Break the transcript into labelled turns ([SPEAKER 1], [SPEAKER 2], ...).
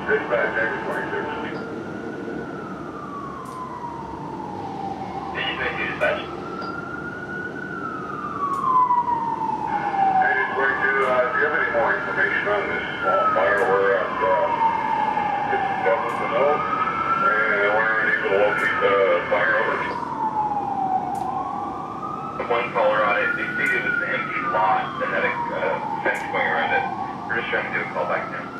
[SPEAKER 1] Dispatch, X 26.
[SPEAKER 2] Dispatch.
[SPEAKER 1] Hey, 22, do you have any more information on this small fire? We're at 57th and Oak, and we're unable to locate the fire over.
[SPEAKER 2] One caller on it, they stated it was an empty lot that had a fence going around it. We're just trying to do a call back now.